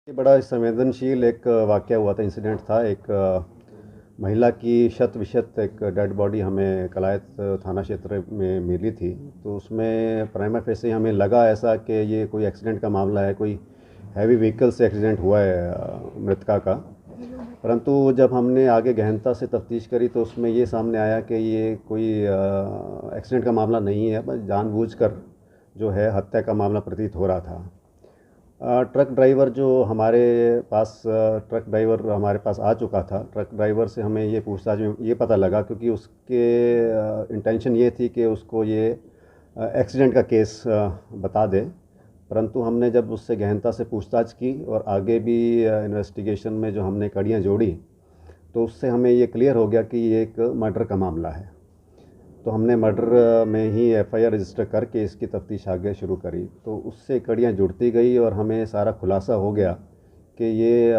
ये बड़ा संवेदनशील एक वाक़या हुआ था, इंसिडेंट था। एक महिला की शत विशत एक डेड बॉडी हमें कलायत थाना क्षेत्र में मिली थी। तो उसमें प्राइमा फेसी हमें लगा ऐसा कि ये कोई एक्सीडेंट का मामला है, कोई हैवी व्हीकल से एक्सीडेंट हुआ है मृतका का। परंतु जब हमने आगे गहनता से तफ्तीश करी तो उसमें ये सामने आया कि ये कोई एक्सीडेंट का मामला नहीं है, बस जानबूझकर जो है हत्या का मामला प्रतीत हो रहा था। ट्रक ड्राइवर जो हमारे पास ट्रक ड्राइवर हमारे पास आ चुका था। ट्रक ड्राइवर से हमें ये पूछताछ में ये पता लगा, क्योंकि उसके इंटेंशन ये थी कि उसको ये एक्सीडेंट का केस बता दे। परंतु हमने जब उससे गहनता से पूछताछ की और आगे भी इन्वेस्टिगेशन में जो हमने कड़ियाँ जोड़ी, तो उससे हमें ये क्लियर हो गया कि ये एक मर्डर का मामला है। तो हमने मर्डर में ही एफआईआर रजिस्टर करके इसकी तफ्तीश आगे शुरू करी। तो उससे कड़ियाँ जुड़ती गई और हमें सारा खुलासा हो गया कि ये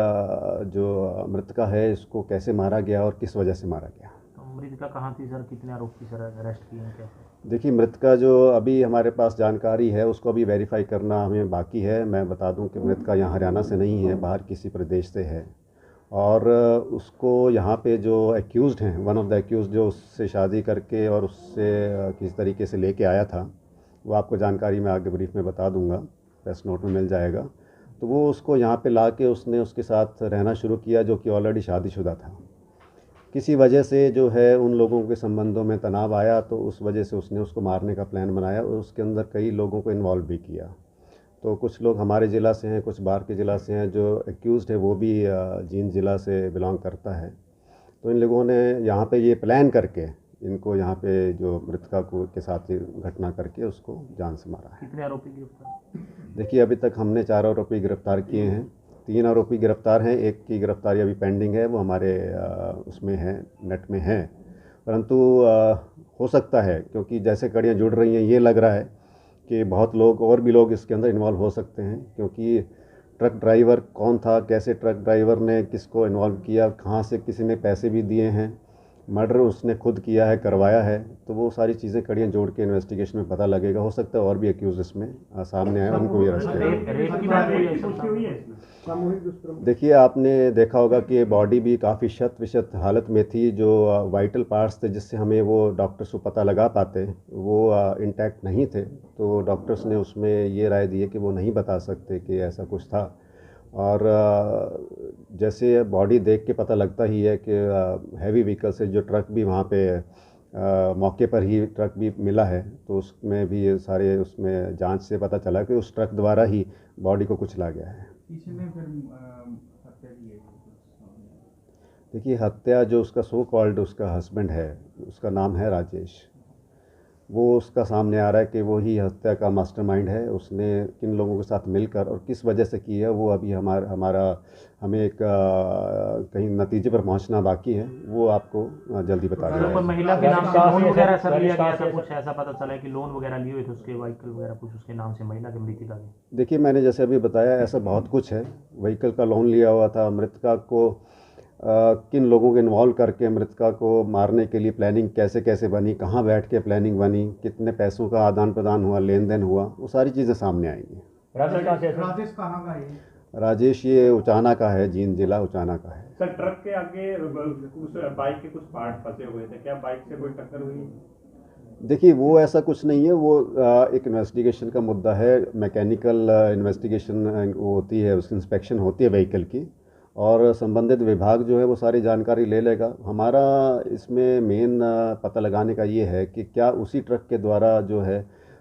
जो मृतका है इसको कैसे मारा गया और किस वजह से मारा गया। तो मृतका कहाँ थी सर? कितने आरोपी सर अरेस्ट किए हैं, कैसे? देखिए, मृतका जो अभी हमारे पास जानकारी है उसको अभी वेरीफाई करना हमें बाकी है। मैं बता दूं कि मृतका यहाँ हरियाणा से नहीं है, बाहर किसी प्रदेश से है। और उसको यहाँ पे जो एक्यूज़्ड हैं, वन ऑफ द एक्यूज़ जो उससे शादी करके और उससे किस तरीके से लेके आया था, वो आपको जानकारी मैं आगे ब्रीफ में बता दूंगा, प्रेस नोट में मिल जाएगा। तो वो उसको यहाँ पे ला के उसने उसके साथ रहना शुरू किया, जो कि ऑलरेडी शादीशुदा था। किसी वजह से जो है उन लोगों के संबंधों में तनाव आया, तो उस वजह से उसने उसको मारने का प्लान बनाया और उसके अंदर कई लोगों को इन्वॉल्व भी किया। तो कुछ लोग हमारे ज़िला से हैं, कुछ बाहर के ज़िला से हैं। जो एक्यूज़्ड है वो भी जींद ज़िला से बिलोंग करता है। तो इन लोगों ने यहाँ पे ये प्लान करके इनको यहाँ पे जो मृतका को के साथ ये घटना करके उसको जान से मारा है। कितने आरोपी गिरफ्तार? देखिए, अभी तक हमने 4 आरोपी गिरफ्तार किए हैं। 3 आरोपी गिरफ्तार हैं, एक की गिरफ्तारी अभी पेंडिंग है, वो हमारे उसमें है, नेट में है। परंतु हो सकता है, क्योंकि जैसे कड़ियाँ जुड़ रही हैं, ये लग रहा है कि बहुत लोग और भी लोग इसके अंदर इन्वॉल्व हो सकते हैं। क्योंकि ट्रक ड्राइवर कौन था, कैसे ट्रक ड्राइवर ने किसको इन्वॉल्व किया, कहाँ से किसी ने पैसे भी दिए हैं, मर्डर उसने खुद किया है, करवाया है, तो वो सारी चीज़ें कड़ियाँ जोड़ के इन्वेस्टिगेशन में पता लगेगा। हो सकता है और भी एक्यूज इसमें सामने आए, उनको भी अरेस्ट करें। रेप की बात हुई है सर? देखिए, आपने देखा होगा कि बॉडी भी काफ़ी शत विशत हालत में थी। जो वाइटल पार्ट्स थे जिससे हमें वो डॉक्टर्स को पता लगा पाते, वो इंटैक्ट नहीं थे। तो डॉक्टर्स ने उसमें ये राय दी है कि वो नहीं बता सकते कि ऐसा कुछ था। और जैसे बॉडी देख के पता लगता ही है कि हैवी व्हीकल से जो ट्रक भी वहाँ पे मौके पर ही ट्रक भी मिला है, तो उसमें भी ये सारे उसमें जांच से पता चला कि उस ट्रक द्वारा ही बॉडी को कुचला गया है। इसने फिर हत्या की है? देखिए, हत्या जो उसका सो कॉल्ड उसका हस्बैंड है, उसका नाम है राजेश। वो उसका सामने आ रहा है कि वो ही हत्या का मास्टरमाइंड है। उसने किन लोगों के साथ मिलकर और किस वजह से की है, वो अभी हमारा हमें एक कहीं नतीजे पर पहुंचना बाकी है। वो आपको जल्दी बता सर, दिया कोई जाएगा। महिला के नाम से लोन वगैरह सर लिया गया था? कुछ ऐसा पता चला है कि लोन वगैरह लिए हुए थे उसके, व्हीकल वगैरह कुछ उसके नाम से महिला के मृतका के? देखिए, मैंने जैसे अभी बताया, ऐसा बहुत कुछ है। व्हीकल का लोन लिया हुआ था। मृतका को किन लोगों को इन्वॉल्व करके मृतका को मारने के लिए प्लानिंग कैसे कैसे बनी, कहाँ बैठ के प्लानिंग बनी, कितने पैसों का आदान प्रदान हुआ, लेन देन हुआ, वो सारी चीज़ें सामने आएंगी। राजेश कहाँ का है? राजेश ये उचाना का है, जींद जिला उचाना का है। सर, ट्रक के आगे उस बाइक के कुछ पार्ट फंसे हुए थे, क्या बाइक से कोई टक्कर हुई? देखिए, वो ऐसा कुछ नहीं है। वो एक इन्वेस्टिगेशन का मुद्दा है। मैकेनिकल इन्वेस्टिगेशन वो होती है, उसकी इंस्पेक्शन होती है व्हीकल की, और संबंधित विभाग जो है वो सारी जानकारी ले लेगा। हमारा इसमें मेन पता लगाने का ये है कि क्या उसी ट्रक के द्वारा जो है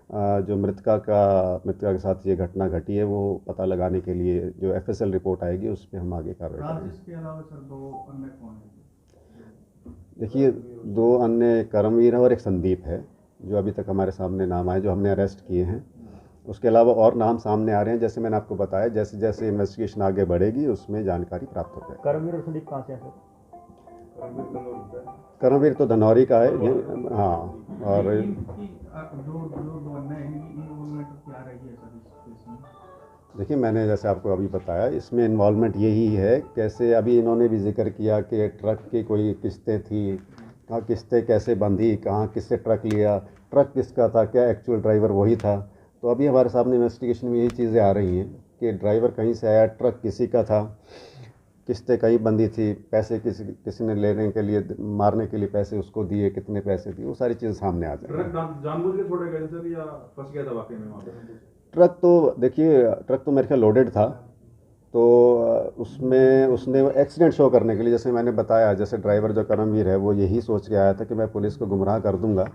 जो मृतका के साथ ये घटना घटी है, वो पता लगाने के लिए जो एफएसएल रिपोर्ट आएगी उस पर हम आगे कार्रवाई करेंगे। राजेश के अलावा सर दो अन्य कौन है? देखिए, 2 अन्य कर्मवीर हैं और एक संदीप है, जो अभी तक हमारे सामने नाम आए, जो हमने अरेस्ट किए हैं। उसके अलावा और नाम सामने आ रहे हैं। जैसे मैंने आपको बताया, जैसे जैसे इन्वेस्टिगेशन आगे बढ़ेगी उसमें जानकारी प्राप्त हो जाएगी। कर्मवीर और संदीप कहाँ से है सर? कर्मवीर तो धनौरी का है हाँ। और इनकी जो अन्य है, इनकी इन्वॉल्वमेंट क्या रही है सर इस केस में? देखिए, मैंने जैसे आपको अभी बताया, इसमें इन्वॉल्वमेंट यही है। कैसे अभी इन्होंने भी जिक्र किया कि ट्रक की कोई किस्तें थी, कहाँ किस्तें कैसे बंधी, कहाँ किससे ट्रक लिया, ट्रक किसका था, क्या एक्चुअल ड्राइवर वही था। तो अभी हमारे सामने इन्वेस्टिगेशन में यही चीज़ें आ रही हैं। कि ड्राइवर कहीं से आया, ट्रक किसी का था, किस्तें कहीं बंधी थी, पैसे किसी ने लेने के लिए, मारने के लिए पैसे उसको दिए, कितने पैसे दिए, वो सारी चीज़ सामने आ जाए। ट्रक जानबूझ के छोड़े गए सर या फंस गया था वाकई में वहाँ पे? ट्रक तो देखिए, ट्रक तो मेरे ख्याल लोडेड था, तो उसमें उसने एक्सीडेंट शो करने के लिए, जैसे मैंने बताया, जैसे ड्राइवर जो करमवीर है वो यही सोच के आया था कि मैं पुलिस को गुमराह कर दूंगा,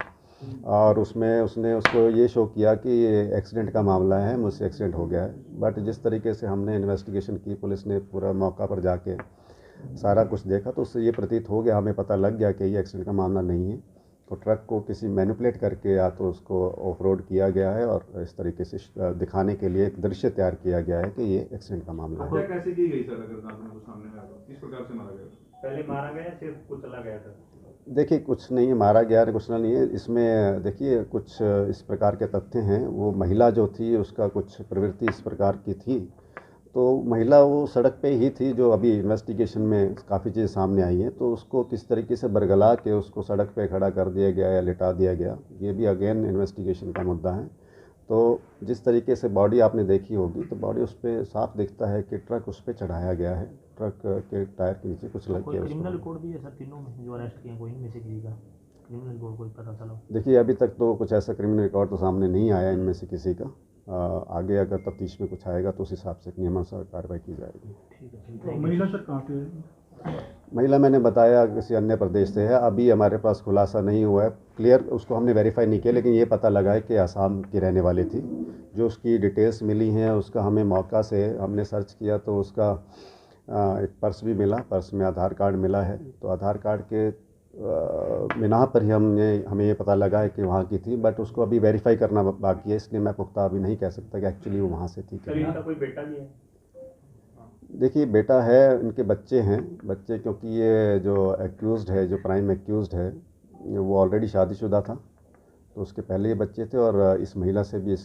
और उसमें उसने उसको ये शो किया कि ये एक्सीडेंट का मामला है, मुझसे एक्सीडेंट हो गया है। बट जिस तरीके से हमने इन्वेस्टिगेशन की, पुलिस ने पूरा मौका पर जाके सारा कुछ देखा, तो उससे ये प्रतीत हो गया, हमें पता लग गया कि ये एक्सीडेंट का मामला नहीं है। तो ट्रक को किसी मैनिपुलेट करके या तो उसको ऑफ रोड किया गया है, और इस तरीके से दिखाने के लिए एक दृश्य तैयार किया गया है कि ये एक्सीडेंट का मामला है। हत्या कैसे की गई सर, अगर आपने कुछ सामने आया तो किस प्रकार से मारा गया? पहले मारा गया या सिर्फ कुचला गया था? देखिए, कुछ नहीं है, मारा गया कुछ नहीं है इसमें। देखिए, कुछ इस प्रकार के तथ्य हैं। वो महिला जो थी उसका कुछ प्रवृत्ति इस प्रकार की थी, तो महिला वो सड़क पे ही थी, जो अभी इन्वेस्टिगेशन में काफ़ी चीज़ सामने आई है। तो उसको किस तरीके से बरगला के उसको सड़क पे खड़ा कर दिया गया या लिटा दिया गया, ये भी अगेन इन्वेस्टिगेशन का मुद्दा है। तो जिस तरीके से बॉडी आपने देखी होगी, तो बॉडी उस पर साफ दिखता है कि ट्रक उस पर चढ़ाया गया है, ट्रक के टायर के नीचे कुछ लग कोई गया क्रिमिनल उसको। रिकॉर्ड भी है सर तीनों में जो अरेस्ट किए, कोई इनमें से किसी का क्रिमिनल रिकॉर्ड कोई पता चला? देखिए, अभी तक तो कुछ ऐसा क्रिमिनल रिकॉर्ड तो सामने नहीं आया इनमें से किसी का। आगे अगर तफ्तीश में कुछ आएगा तो उस हिसाब से नियमानुसार कार्रवाई की जाएगी। ठीक है, तो महिला सर कहाँ पे है? महिला मैंने बताया किसी अन्य प्रदेश से है, अभी हमारे पास खुलासा नहीं हुआ है क्लियर, उसको हमने वेरीफाई नहीं किया, लेकिन ये पता लगा है कि आसाम की रहने वाली थी। जो उसकी डिटेल्स मिली हैं उसका हमें मौका से हमने सर्च किया, तो उसका एक पर्स भी मिला, पर्स में आधार कार्ड मिला है। तो आधार कार्ड के बिना पर ही हमें ये पता लगा है कि वहाँ की थी, बट उसको अभी वेरीफाई करना बाकी है, इसलिए मैं पुख्ता अभी नहीं कह सकता कि एक्चुअली वो वहाँ से थी। सर इनका कोई बेटा भी है? देखिए, बेटा है, इनके बच्चे हैं, बच्चे, क्योंकि ये जो एक्यूज़्ड है, जो प्राइम एक्यूज़्ड है, वो ऑलरेडी शादीशुदा था, तो उसके पहले ये बच्चे थे, और इस महिला से भी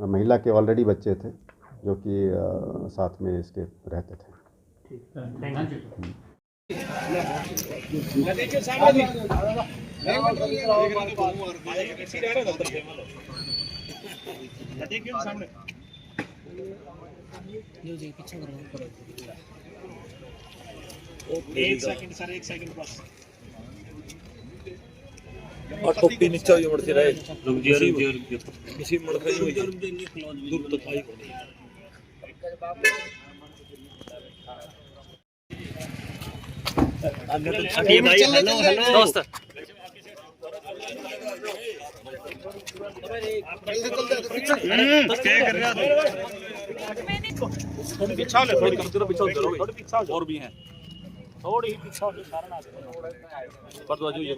महिला के ऑलरेडी बच्चे थे, जो कि साथ में इसके रहते थे। ठीक, थैंक यू। एक सेकंड बस। और टोपी नीचे ही मुड़ के रहे, रुक जियो किसी मुड़ के ही दूर तो था ही नहीं। अभी भाई हेलो दोस्त, क्या कर रहा तू? थोड़ी पीछा ले, थोड़ी कम पीछा जरूर, थोड़ी पीछा और भी हैं, थोड़ी ही पीछा के कारण आ पर तो जो ये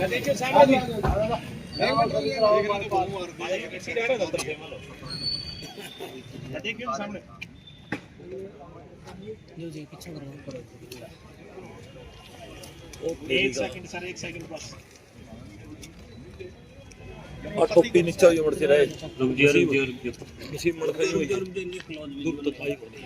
देखिए सामने देखिए सामने जी पीछे करो। एक सेकंड बस। और टोपी नीचे ही मुड़ के रहे, रुक जियो किसी मुड़ के ही दूर तो था ही नहीं।